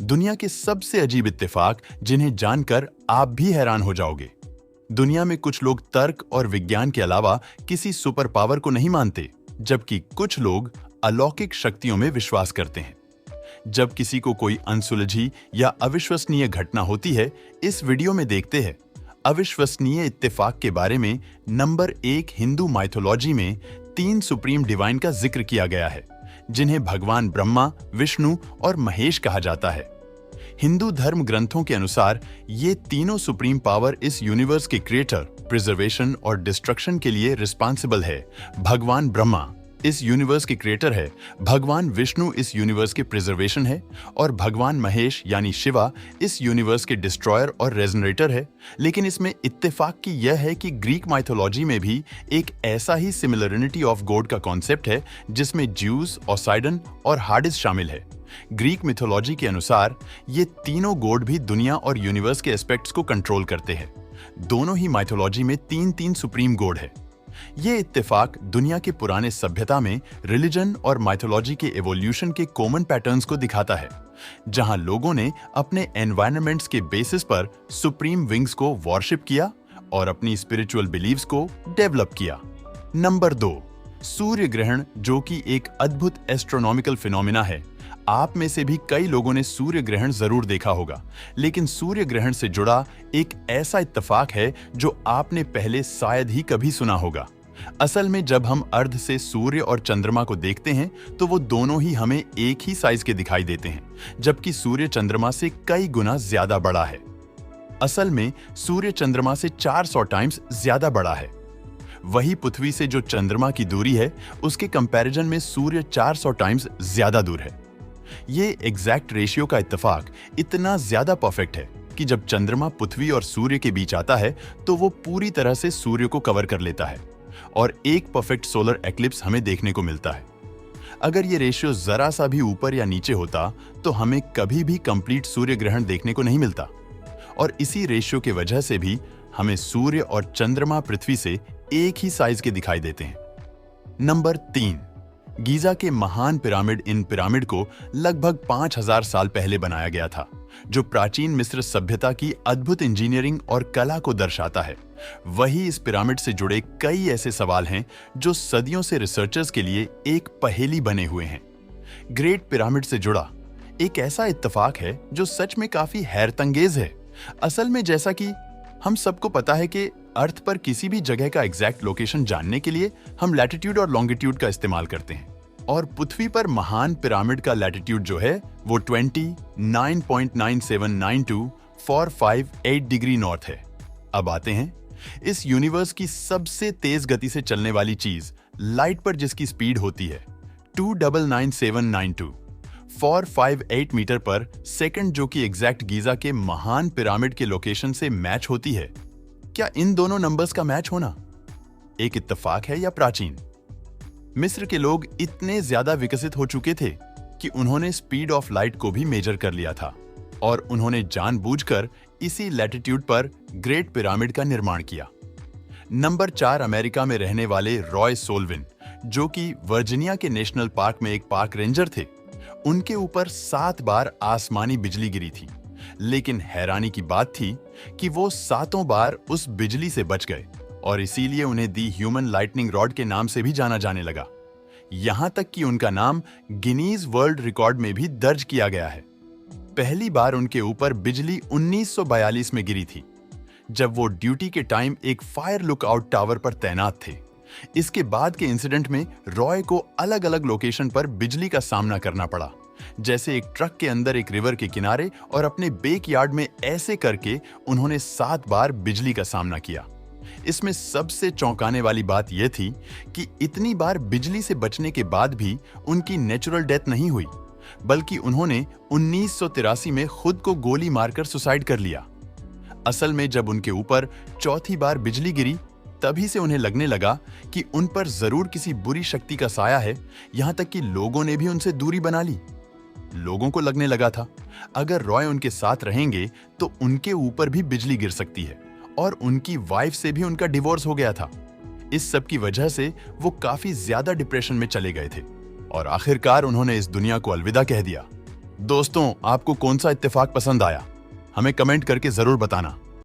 दुनिया के सबसे अजीब इत्तेफाक जिन्हें जानकर आप भी हैरान हो जाओगे। दुनिया में कुछ लोग तर्क और विज्ञान के अलावा किसी सुपर पावर को नहीं मानते, जबकि कुछ लोग अलौकिक शक्तियों में विश्वास करते हैं। जब किसी को कोई अनसुलझी या अविश्वसनीय घटना होती है, इस वीडियो में देखते हैं अविश्वसनीय इत्तेफाक के बारे में। नंबर 1, हिंदू माइथोलॉजी में 3 सुप्रीम डिवाइन का जिक्र किया गया है, जिन्हें भगवान ब्रह्मा, विष्णु और महेश कहा जाता है। हिंदू धर्म ग्रंथों के अनुसार ये तीनों सुप्रीम पावर इस यूनिवर्स के क्रिएटर, प्रिजर्वेशन और डिस्ट्रक्शन के लिए रिस्पॉन्सिबल है। भगवान ब्रह्मा इस यूनिवर्स के क्रिएटर है, भगवान विष्णु इस यूनिवर्स के प्रिजर्वेशन है और भगवान महेश यानी शिवा इस यूनिवर्स के डिस्ट्रॉयर और रेजनरेटर है। लेकिन इसमें इत्तेफाक की यह है कि ग्रीक माइथोलॉजी में भी एक ऐसा ही सिमिलरिटी ऑफ गॉड का कॉन्सेप्ट है, जिसमें ज्यूस, ओसाइडन और हाडिस शामिल है। ग्रीक मिथोलॉजी के अनुसार ये तीनों गॉड भी दुनिया और यूनिवर्स के एस्पेक्ट्स को कंट्रोल करते हैं। दोनों ही माइथोलॉजी में 3-3 सुप्रीम गॉड है। ये इत्तेफाक दुनिया के पुराने सभ्यता में रिलीजन और माइथोलॉजी के एवोल्यूशन के कॉमन पैटर्न्स को दिखाता है, जहां लोगों ने अपने एनवायरनमेंट्स के बेसिस पर सुप्रीम विंग्स को वॉरशिप किया और अपनी स्पिरिचुअल बिलीव्स को डेवलप किया। नंबर 2, सूर्य ग्रहण, जो कि एक अद्भुत एस्ट्रोनॉमिकल फिनोमिना है। आप में से भी कई लोगों ने सूर्य ग्रहण जरूर देखा होगा, लेकिन सूर्य ग्रहण से जुड़ा एक ऐसा इत्तेफाक है जो आपने पहले शायद ही कभी सुना होगा। असल में जब हम अर्ध से सूर्य और चंद्रमा को देखते हैं तो वो दोनों ही हमें एक ही साइज के दिखाई देते हैं, जबकि सूर्य चंद्रमा से कई गुना ज्यादा बड़ा है। असल में सूर्य चंद्रमा से 400 टाइम्स ज्यादा बड़ा है। वही पृथ्वी से जो चंद्रमा की दूरी है, उसके कंपैरिजन में सूर्य 400 टाइम्स ज्यादा दूर है। ये एग्जैक्ट रेशियो का इत्तेफाक इतना ज्यादा परफेक्ट है कि जब चंद्रमा पृथ्वी और सूर्य के बीच आता है तो वो पूरी तरह से सूर्य को कवर कर लेता है और एक परफेक्ट सोलर एक्लिप्स हमें देखने को मिलता है। अगर ये रेशियो जरा सा भी ऊपर या नीचे होता तो हमें कभी भी कंप्लीट सूर्य ग्रहण देखने को नहीं मिलता, और इसी रेशियो के वजह से भी हमें सूर्य और चंद्रमा पृथ्वी से एक ही साइज के दिखाई देते हैं। नंबर 3, गीजा के महान पिरामिड। इन पिरामिड को लगभग 5000 साल पहले बनाया गया था, जो प्राचीन मिस्र सभ्यता की अद्भुत इंजीनियरिंग और कला को दर्शाता है। वही इस पिरामिड से जुड़े कई ऐसे सवाल हैं जो सदियों से रिसर्चर्स के लिए एक पहेली बने हुए हैं। ग्रेट पिरामिड से जुड़ा एक ऐसा इत्तेफाक है जो सच में काफी हैरतअंगेज है। असल में जैसा कि हम सबको पता है कि अर्थ पर किसी भी जगह का एग्जैक्ट लोकेशन जानने के लिए हम लैटिट्यूड और लॉन्गिट्यूड का इस्तेमाल करते हैं, और पृथ्वी पर महान पिरामिड का लैटिट्यूड जो है वो 29.9792 डिग्री नॉर्थ है। अब आते हैं इस यूनिवर्स की सबसे तेज गति से चलने वाली चीज, लाइट पर जिसकी स्पीड होती है 299,792 मीटर पर सेकंड, जो कि एग्जैक्ट गीजा के महान पिरामिड के लोकेशन से मैच होती है। क्या इन दोनों नंबर्स का मैच होना एक इत्तेफाक है या प्राचीन? मिस्र के लोग इतने ज्यादा विकसित हो चुके थे कि उन्होंने स्पीड ऑफ लाइट को भी मेजर कर लिया था, और उन्होंने जानबूझकर इसी लैटिट्यूड पर ग्रेट पिरामिड का निर्माण किया। नंबर 4, अमेरिका में रहने वाले रॉय सोलविन, जो कि वर्जीनिया के नेशनल पार्क में एक पार्क रेंजर थे। उनके ऊपर 7 बार आसमानी बिजली गिरी थी, लेकिन हैरानी की बात थी कि वो 7 बार उस बिजली से बच गए, और इसीलिए उन्हें दी ह्यूमन लाइटनिंग रॉड के नाम से भी जाना जाने लगा। यहां तक कि उनका नाम गिनीज वर्ल्ड रिकॉर्ड में भी दर्ज किया गया है। पहली बार उनके ऊपर बिजली 1942 में गिरी थी, जब वो ड्यूटी के टाइम एक फायर लुकआउट टावर पर तैनात थे। इसके बाद के इंसिडेंट में रॉय को अलग अलग लोकेशन पर बिजली का सामना करना पड़ा, जैसे एक ट्रक के अंदर, एक रिवर के किनारे, और अपने बेक यार्ड में। ऐसे करके उन्होंने 7 बार बिजली का सामना किया। इसमें सबसे चौंकाने वाली बात यह थी कि इतनी बार बिजली से बचने के बाद भी उनकी नेचुरल डेथ नहीं हुई, बल्कि उन्होंने 1983 में खुद को गोली मारकर सुसाइड कर लिया। असल में जब उनके ऊपर चौथी बार बिजली गिरी, तभी से उन्हें लगने लगा कि उन पर जरूर किसी बुरी शक्ति का साया है। यहां तक कि लोगों ने भी उनसे दूरी बना ली। लोगों को लगने लगा था अगर रॉय उनके साथ रहेंगे तो उनके ऊपर भी बिजली गिर सकती है, और उनकी वाइफ से भी उनका डिवोर्स हो गया था। इस सब की वजह से वो काफी ज्यादा डिप्रेशन में चले गए थे, और आखिरकार उन्होंने इस दुनिया को अलविदा कह दिया। दोस्तों, आपको कौन सा इत्तेफाक पसंद आया? हमें कमेंट करके जरूर बताना।